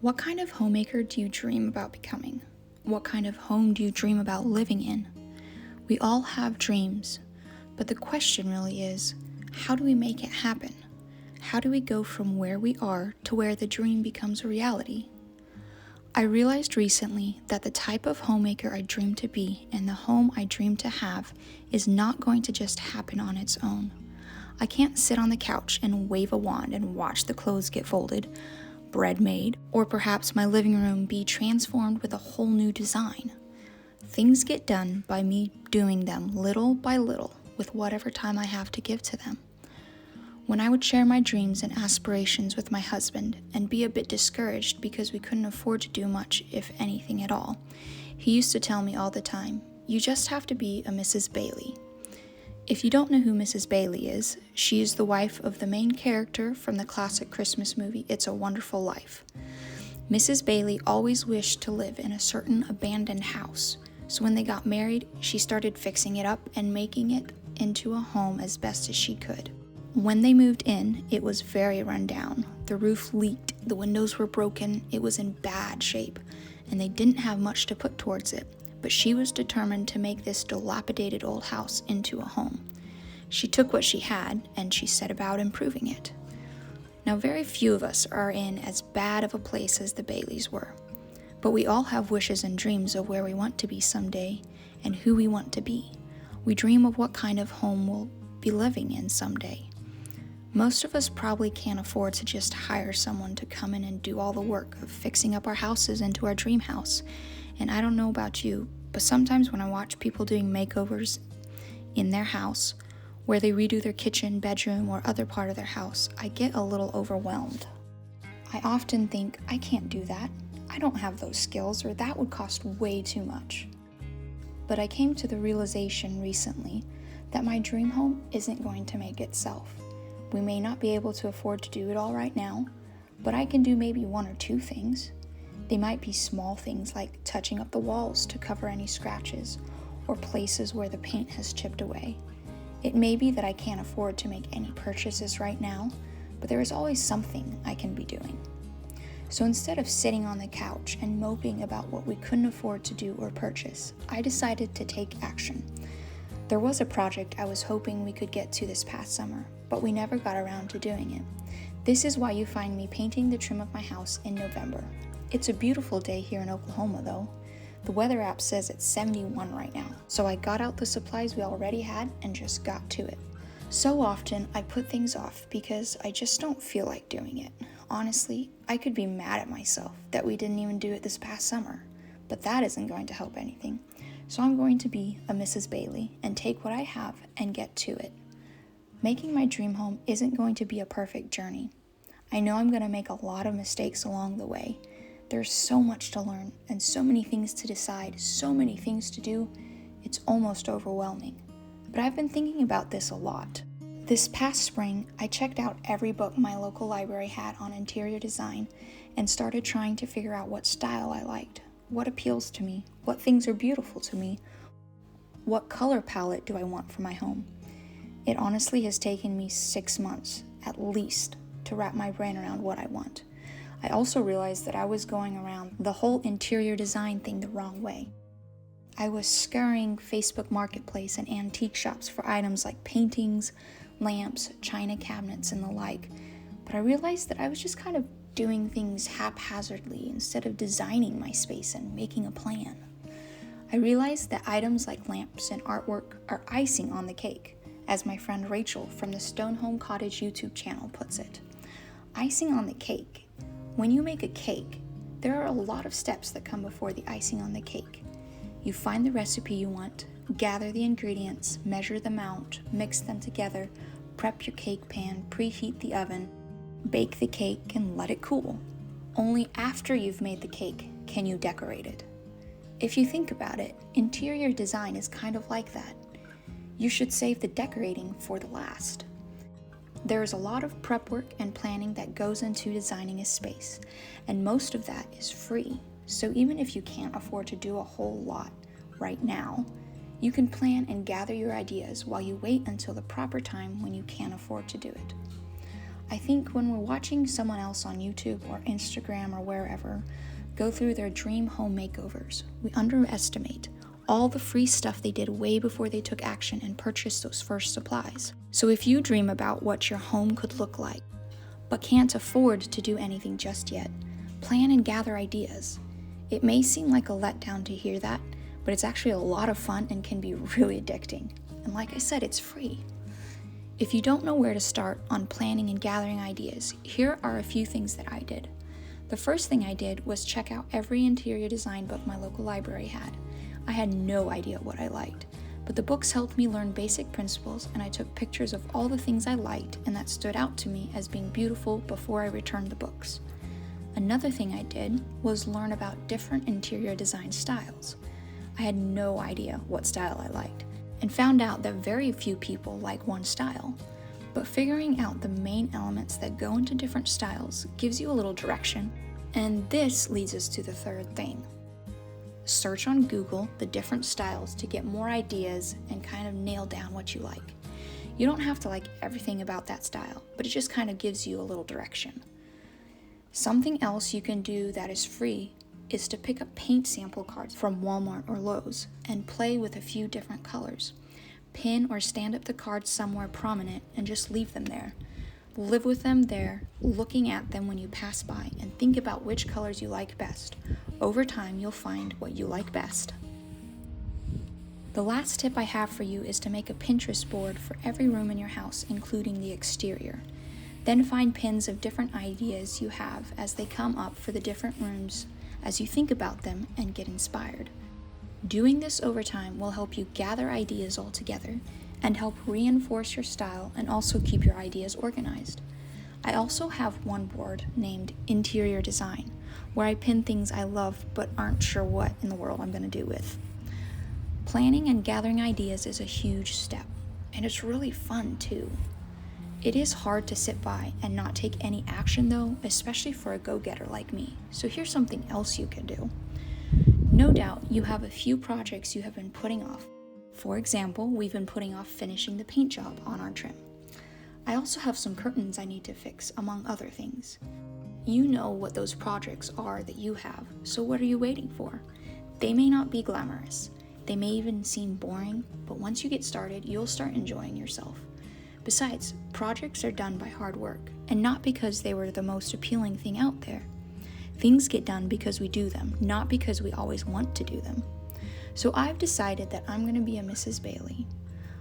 What kind of homemaker do you dream about becoming? What kind of home do you dream about living in? We all have dreams, but the question really is, how do we make it happen? How do we go from where we are to where the dream becomes a reality? I realized recently that the type of homemaker I dream to be and the home I dream to have is not going to just happen on its own. I can't sit on the couch and wave a wand and watch the clothes get folded, bread made, or perhaps my living room be transformed with a whole new design. Things get done by me doing them little by little with whatever time I have to give to them. When I would share my dreams and aspirations with my husband and be a bit discouraged because we couldn't afford to do much, if anything at all, he used to tell me all the time, "You just have to be a Mrs. Bailey." If you don't know who Mrs. Bailey is, she is the wife of the main character from the classic Christmas movie It's a Wonderful Life. Mrs. Bailey always wished to live in a certain abandoned house, so when they got married, she started fixing it up and making it into a home as best as she could. When they moved in, it was very run down. The roof leaked, the windows were broken, it was in bad shape, and they didn't have much to put towards it. But she was determined to make this dilapidated old house into a home. She took what she had and she set about improving it. Now, very few of us are in as bad of a place as the Baileys were, but we all have wishes and dreams of where we want to be someday and who we want to be. We dream of what kind of home we'll be living in someday. Most of us probably can't afford to just hire someone to come in and do all the work of fixing up our houses into our dream house. And I don't know about you, but sometimes when I watch people doing makeovers in their house, where they redo their kitchen, bedroom, or other part of their house, I get a little overwhelmed. I often think, I can't do that. I don't have those skills, or that would cost way too much. But I came to the realization recently that my dream home isn't going to make itself. We may not be able to afford to do it all right now, but I can do maybe one or two things. They might be small things like touching up the walls to cover any scratches or places where the paint has chipped away. It may be that I can't afford to make any purchases right now, but there is always something I can be doing. So instead of sitting on the couch and moping about what we couldn't afford to do or purchase, I decided to take action. There was a project I was hoping we could get to this past summer, but we never got around to doing it. This is why you find me painting the trim of my house in November. It's a beautiful day here in Oklahoma though. The weather app says it's 71 right now, so I got out the supplies we already had and just got to it. So often I put things off because I just don't feel like doing it. Honestly, I could be mad at myself that we didn't even do it this past summer, but that isn't going to help anything. So I'm going to be a Mrs. Bailey and take what I have and get to it. Making my dream home isn't going to be a perfect journey. I know I'm going to make a lot of mistakes along the way. There's so much to learn and so many things to decide, so many things to do, it's almost overwhelming. But I've been thinking about this a lot. This past spring, I checked out every book my local library had on interior design and started trying to figure out what style I liked, what appeals to me, what things are beautiful to me, what color palette do I want for my home. It honestly has taken me 6 months, at least, to wrap my brain around what I want. I also realized that I was going around the whole interior design thing the wrong way. I was scouring Facebook Marketplace and antique shops for items like paintings, lamps, china cabinets, and the like, but I realized that I was just kind of doing things haphazardly instead of designing my space and making a plan. I realized that items like lamps and artwork are icing on the cake, as my friend Rachel from the Stone Home Cottage YouTube channel puts it. Icing on the cake. When you make a cake, there are a lot of steps that come before the icing on the cake. You find the recipe you want, gather the ingredients, measure them out, mix them together, prep your cake pan, preheat the oven, bake the cake, and let it cool. Only after you've made the cake can you decorate it. If you think about it, interior design is kind of like that. You should save the decorating for the last. There is a lot of prep work and planning that goes into designing a space, and most of that is free. So even if you can't afford to do a whole lot right now, you can plan and gather your ideas while you wait until the proper time when you can afford to do it. I think when we're watching someone else on YouTube or Instagram or wherever go through their dream home makeovers, we underestimate all the free stuff they did way before they took action and purchased those first supplies. So if you dream about what your home could look like, but can't afford to do anything just yet, plan and gather ideas. It may seem like a letdown to hear that, but it's actually a lot of fun and can be really addicting. And like I said, it's free. If you don't know where to start on planning and gathering ideas, here are a few things that I did. The first thing I did was check out every interior design book my local library had. I had no idea what I liked, but the books helped me learn basic principles, and I took pictures of all the things I liked and that stood out to me as being beautiful before I returned the books. Another thing I did was learn about different interior design styles. I had no idea what style I liked, and found out that very few people like one style. But figuring out the main elements that go into different styles gives you a little direction. And this leads us to the third thing. Search on Google the different styles to get more ideas and kind of nail down what you like. You don't have to like everything about that style, but it just kind of gives you a little direction. Something else you can do that is free is to pick up paint sample cards from Walmart or Lowe's and play with a few different colors. Pin or stand up the cards somewhere prominent and just leave them there. Live with them there, looking at them when you pass by, and think about which colors you like best. Over time, you'll find what you like best. The last tip I have for you is to make a Pinterest board for every room in your house, including the exterior. Then find pins of different ideas you have as they come up for the different rooms as you think about them and get inspired. Doing this over time will help you gather ideas all together and help reinforce your style and also keep your ideas organized. I also have one board named Interior Design, where I pin things I love but aren't sure what in the world I'm going to do with. Planning and gathering ideas is a huge step, and it's really fun too. It is hard to sit by and not take any action though, especially for a go-getter like me. So here's something else you can do. No doubt you have a few projects you have been putting off. For example, we've been putting off finishing the paint job on our trim. I also have some curtains I need to fix, among other things. You know what those projects are that you have, so what are you waiting for? They may not be glamorous. They may even seem boring, but once you get started, you'll start enjoying yourself. Besides, projects are done by hard work, and not because they were the most appealing thing out there. Things get done because we do them, not because we always want to do them. So I've decided that I'm going to be a Mrs. Bailey.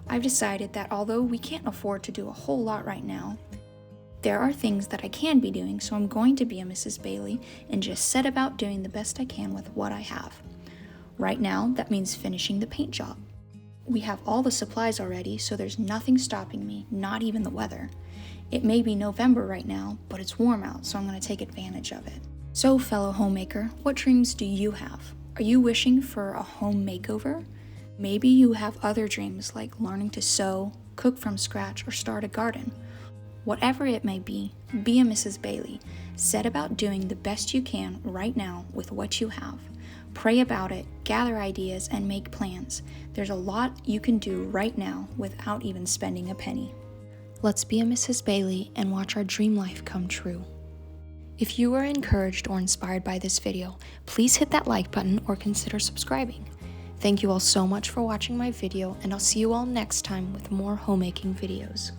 I've decided that although we can't afford to do a whole lot right now, there are things that I can be doing, so I'm going to be a Mrs. Bailey and just set about doing the best I can with what I have. Right now, that means finishing the paint job. We have all the supplies already, so there's nothing stopping me, not even the weather. It may be November right now, but it's warm out, so I'm going to take advantage of it. So, fellow homemaker, what dreams do you have? Are you wishing for a home makeover? Maybe you have other dreams like learning to sew, cook from scratch, or start a garden. Whatever it may be a Mrs. Bailey. Set about doing the best you can right now with what you have. Pray about it, gather ideas, and make plans. There's a lot you can do right now without even spending a penny. Let's be a Mrs. Bailey and watch our dream life come true. If you were encouraged or inspired by this video, please hit that like button or consider subscribing. Thank you all so much for watching my video, and I'll see you all next time with more homemaking videos.